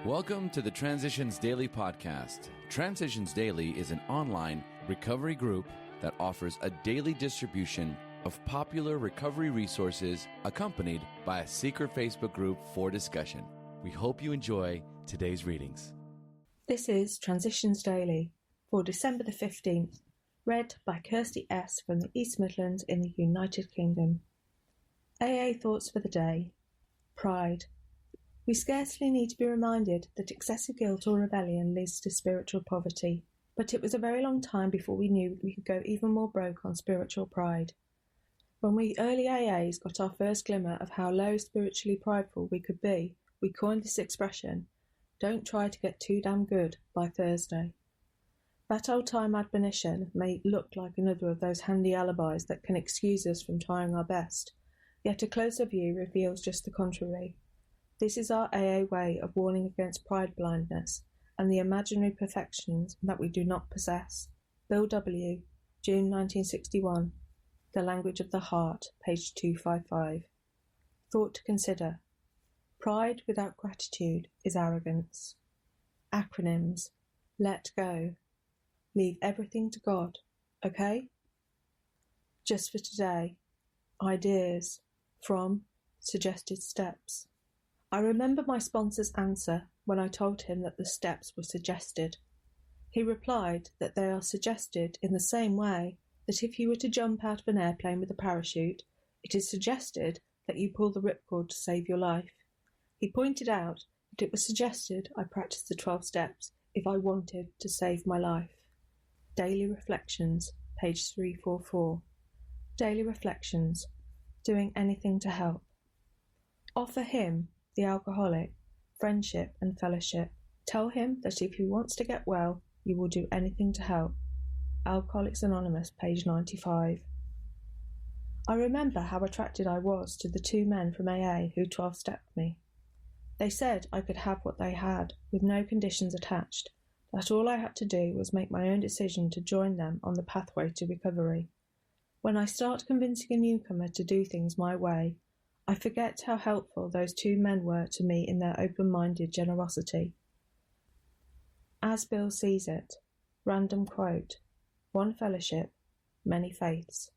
Welcome to the Transitions Daily podcast. Transitions Daily is an online recovery group that offers a daily distribution of popular recovery resources accompanied by a secret Facebook group for discussion. We hope you enjoy today's readings. This is Transitions Daily for December the 15th, read by Kirsty S. from the East Midlands in the United Kingdom. AA thoughts for the day. Pride. We scarcely need to be reminded that excessive guilt or rebellion leads to spiritual poverty, but it was a very long time before we knew we could go even more broke on spiritual pride. When we early AAs got our first glimmer of how low spiritually prideful we could be, we coined this expression, "Don't try to get too damn good by Thursday." That old-time admonition may look like another of those handy alibis that can excuse us from trying our best, yet a closer view reveals just the contrary. This is our AA way of warning against pride blindness and the imaginary perfections that we do not possess. Bill W., June 1961. The Language of the Heart, page 255. Thought to consider. Pride without gratitude is arrogance. Acronyms. Let go. Leave everything to God. Okay? Just for today. Ideas. From Suggested Steps. I remember my sponsor's answer when I told him that the steps were suggested. He replied that they are suggested in the same way that if you were to jump out of an airplane with a parachute, it is suggested that you pull the ripcord to save your life. He pointed out that it was suggested I practice the 12 steps if I wanted to save my life. Daily Reflections, page 344. Daily Reflections. Doing anything to help. Offer him, the alcoholic, friendship and fellowship. Tell him that if he wants to get well, you will do anything to help. Alcoholics Anonymous, page 95. I remember how attracted I was to the two men from AA who 12-stepped me. They said I could have what they had, with no conditions attached, that all I had to do was make my own decision to join them on the pathway to recovery. When I start convincing a newcomer to do things my way, I forget how helpful those two men were to me in their open-minded generosity. As Bill sees it, random quote, one fellowship, many faiths.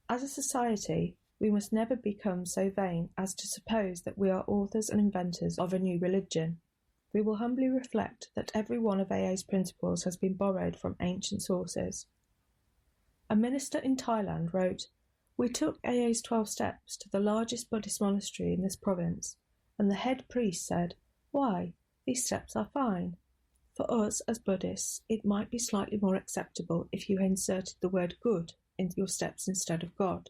As a society, we must never become so vain as to suppose that we are authors and inventors of a new religion. We will humbly reflect that every one of AA's principles has been borrowed from ancient sources. A minister in Thailand wrote, "We took AA's 12 steps to the largest Buddhist monastery in this province, and the head priest said, 'Why, these steps are fine. For us as Buddhists, it might be slightly more acceptable if you inserted the word good into your steps instead of God.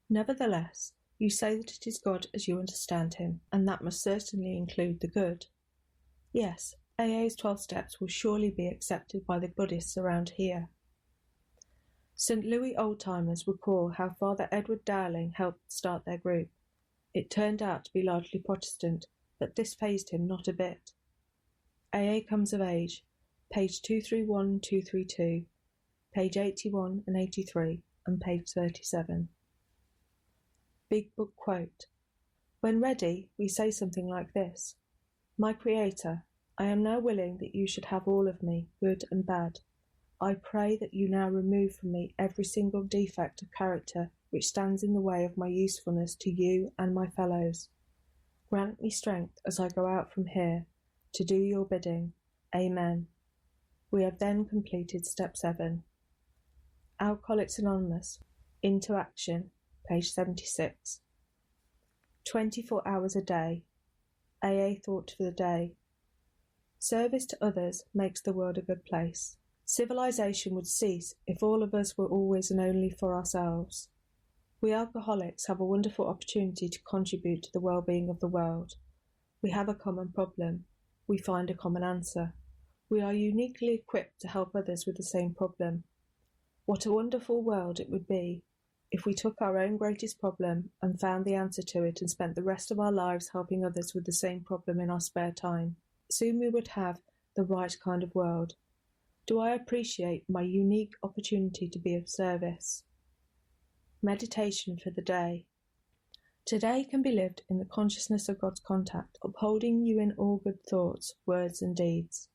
Nevertheless, you say that it is God as you understand him, and that must certainly include the good. Yes, AA's 12 steps will surely be accepted by the Buddhists around here.'" St. Louis old-timers recall how Father Edward Dowling helped start their group. It turned out to be largely Protestant, but this fazed him not a bit. AA Comes of Age, page 231 and 232, page 81 and 83, and page 37. Big Book Quote. When ready, we say something like this. "My Creator, I am now willing that you should have all of me, good and bad. I pray that you now remove from me every single defect of character which stands in the way of my usefulness to you and my fellows. Grant me strength as I go out from here to do your bidding. Amen." We have then completed Step 7. Alcoholics Anonymous, Into Action, page 76. 24 hours a day. AA Thought for the Day. Service to others makes the world a good place. Civilization would cease if all of us were always and only for ourselves. We alcoholics have a wonderful opportunity to contribute to the well-being of the world. We have a common problem. We find a common answer. We are uniquely equipped to help others with the same problem. What a wonderful world it would be if we took our own greatest problem and found the answer to it and spent the rest of our lives helping others with the same problem in our spare time. Soon we would have the right kind of world. Do I appreciate my unique opportunity to be of service? Meditation for the day. Today can be lived in the consciousness of God's contact, upholding you in all good thoughts, words and deeds.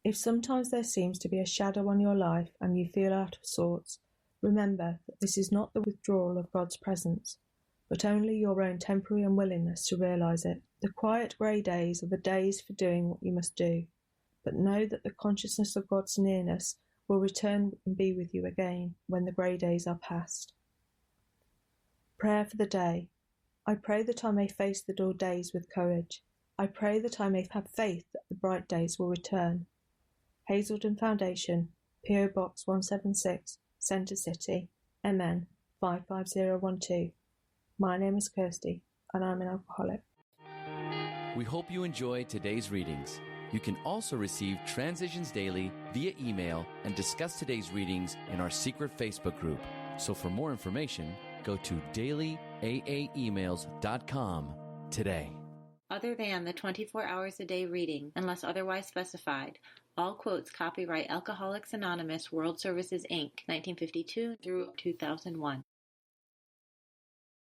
If sometimes there seems to be a shadow on your life and you feel out of sorts, remember that this is not the withdrawal of God's presence, but only your own temporary unwillingness to realise it. The quiet grey days are the days for doing what you must do, but know that the consciousness of God's nearness will return and be with you again when the grey days are past. Prayer for the day. I pray that I may face the dull days with courage. I pray that I may have faith that the bright days will return. Hazelden Foundation, P.O. Box 176, Centre City, MN 55012. My name is Kirsty, and I'm an alcoholic. We hope you enjoyed today's readings. You can also receive Transitions Daily via email and discuss today's readings in our secret Facebook group. So for more information, go to dailyaaemails.com today. Other than the 24 hours a day reading, unless otherwise specified, all quotes copyright Alcoholics Anonymous World Services, Inc., 1952 through 2001.